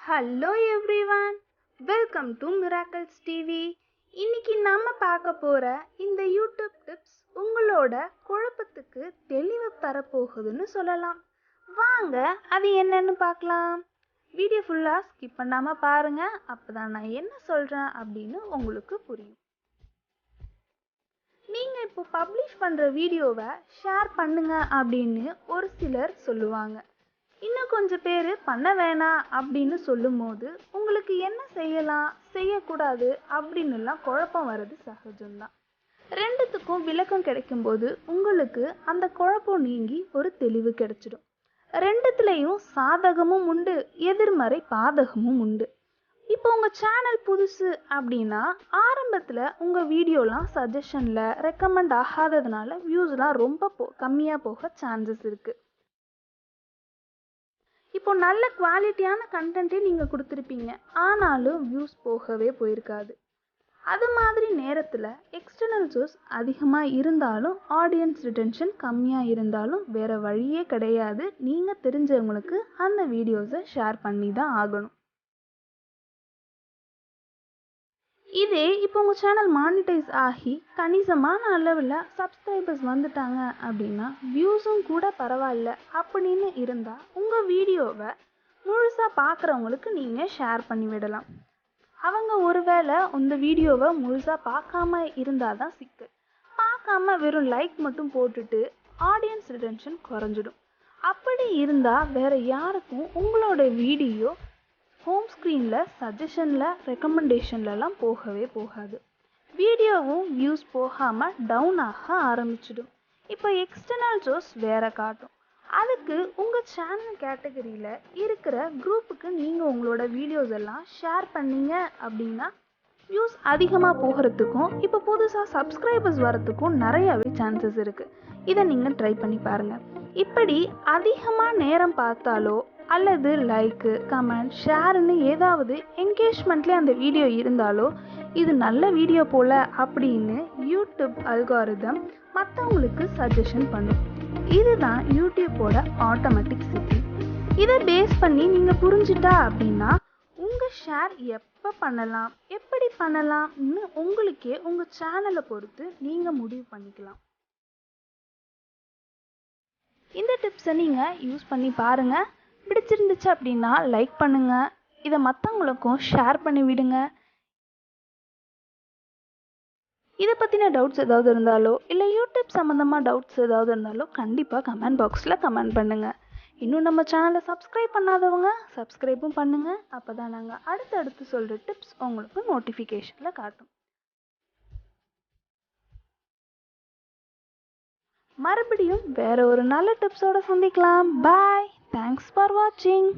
Hello everyone, welcome to miracles TV. இன்னைக்கு நம்ம பார்க்க போகிற இந்த யூடியூப் டிப்ஸ் உங்களோட குழப்பத்துக்கு தெளிவு தரப்போகுதுன்னு சொல்லலாம். வாங்க அது என்னன்னு பார்க்கலாம். வீடியோ ஃபுல்லாக ஸ்கிப் பண்ணாமல் பாருங்கள், அப்போ தான் நான் என்ன சொல்கிறேன் அப்படின்னு உங்களுக்கு புரியும். நீங்கள் இப்போ பப்ளிஷ் பண்ணுற வீடியோவை ஷேர் பண்ணுங்க அப்படின்னு ஒரு சிலர் சொல்லுவாங்க. இன்னும் கொஞ்சம் பேர் பண்ண வேணாம் அப்படின்னு சொல்லும்போது உங்களுக்கு என்ன செய்யலாம் செய்யக்கூடாது அப்படின்னுலாம் குழப்பம் வர்றது சகஜம்தான். ரெண்டுத்துக்கும் விளக்கம் கிடைக்கும்போது உங்களுக்கு அந்த குழப்பம் நீங்கி ஒரு தெளிவு கிடைச்சிடும். ரெண்டுத்துலேயும் சாதகமும் உண்டு, எதிர்மறை பாதகமும் உண்டு. இப்போ உங்கள் சேனல் புதுசு அப்படின்னா ஆரம்பத்தில் உங்கள் வீடியோலாம் சஜஷனில் ரெக்கமெண்ட் ஆகாததுனால வியூஸ்லாம் ரொம்ப கம்மியாக போக சான்சஸ் இருக்குது. இப்போ நல்ல குவாலிட்டியான கண்டென்ட்டே நீங்கள் கொடுத்துருப்பீங்க, ஆனாலும் வியூஸ் போகவே போயிருக்காது. அது மாதிரி நேரத்தில் எக்ஸ்டர்னல் சோர்ஸ் அதிகமாக இருந்தாலும் ஆடியன்ஸ் ரிட்டென்ஷன் கம்மியாக இருந்தாலும் வேறு வழியே கிடையாது. நீங்கள் தெரிஞ்சவங்களுக்கு அந்த வீடியோஸை ஷேர் பண்ணி தான் ஆகணும். இதே இப்போ உங்கள் சேனல் மானிட்டைஸ் ஆகி கணிசமான அளவில் சப்ஸ்கிரைபர்ஸ் வந்துட்டாங்க அப்படின்னா வியூஸும் கூட பரவாயில்ல அப்படின்னு இருந்தால் உங்கள் வீடியோவை முழுசாக பார்க்குறவங்களுக்கு நீங்கள் ஷேர் பண்ணி விடலாம். அவங்க ஒருவேளை இந்த வீடியோவை முழுசாக பார்க்காம இருந்தால் தான் சிக்கல். பார்க்காம வெறும் லைக் மட்டும் போட்டுட்டு ஆடியன்ஸ் ரிட்டென்ஷன் குறைஞ்சிடும். அப்படி இருந்தால் வேறு யாருக்கும் உங்களோட வீடியோ ஹோம் ஸ்க்ரீனில் சஜஷனில் ரெக்கமெண்டேஷன்லலாம் போகவே போகாது. வீடியோவும் வியூஸ் போகாமல் டவுன் ஆக ஆரம்பிச்சிடும். இப்போ எக்ஸ்டர்னல் சோர்ஸ் வேறு காட்டும். அதுக்கு உங்கள் சேனல் கேட்டகரியில் இருக்கிற குரூப்புக்கு நீங்கள் உங்களோட வீடியோஸ் எல்லாம் ஷேர் பண்ணீங்க அப்படின்னா வியூஸ் அதிகமாக போகிறதுக்கும் இப்போ புதுசாக சப்ஸ்கிரைபர்ஸ் வரத்துக்கும் நிறையாவே சான்சஸ் இருக்குது. இதை நீங்கள் ட்ரை பண்ணி பாருங்கள். இப்படி அதிகமாக நேரம் பார்த்தாலோ அல்லது லைக்கு, கமெண்ட், ஷேர்னு ஏதாவது என்கேஜ்மெண்ட்லேயே அந்த வீடியோ இருந்தாலோ இது நல்ல வீடியோ போல் அப்படின்னு யூடியூப் அல்காரிதம் மற்றவங்களுக்கு சஜஷன் பண்ணும். இதுதான் யூடியூப்போட ஆட்டோமேட்டிக் செட்டிங். இதை பேஸ் பண்ணி நீங்கள் புரிஞ்சிட்டா அப்படின்னா உங்கள் ஷேர் எப்போ பண்ணலாம், எப்படி பண்ணலாம்னு உங்களுக்கே உங்கள் சேனலை பொறுத்து நீங்கள் முடிவு பண்ணிக்கலாம். இந்த டிப்ஸை நீங்கள் யூஸ் பண்ணி பாருங்கள். பிடிச்சிருந்துச்சு அப்படின்னா லைக் பண்ணுங்கள், இதை மற்றவங்களுக்கும் ஷேர் பண்ணி விடுங்க. இதை பற்றின டவுட்ஸ் ஏதாவது இருந்தாலோ இல்லை யூடியூப் சம்மந்தமாக டவுட்ஸ் ஏதாவது இருந்தாலோ கண்டிப்பாக கமெண்ட் பாக்ஸில் கமெண்ட் பண்ணுங்கள். இன்னும் நம்ம சேனலை சப்ஸ்கிரைப் பண்ணாதவங்க சப்ஸ்கிரைப்பும் பண்ணுங்கள். அப்போ தான் நாங்கள் அடுத்தடுத்து சொல்கிற டிப்ஸ் உங்களுக்கு நோட்டிஃபிகேஷனில் காட்டும். மறுபடியும் வேற ஒரு நல்ல டிப்ஸோட சந்திக்கலாம். பாய். தேங்க்ஸ் ஃபார் வாட்சிங்.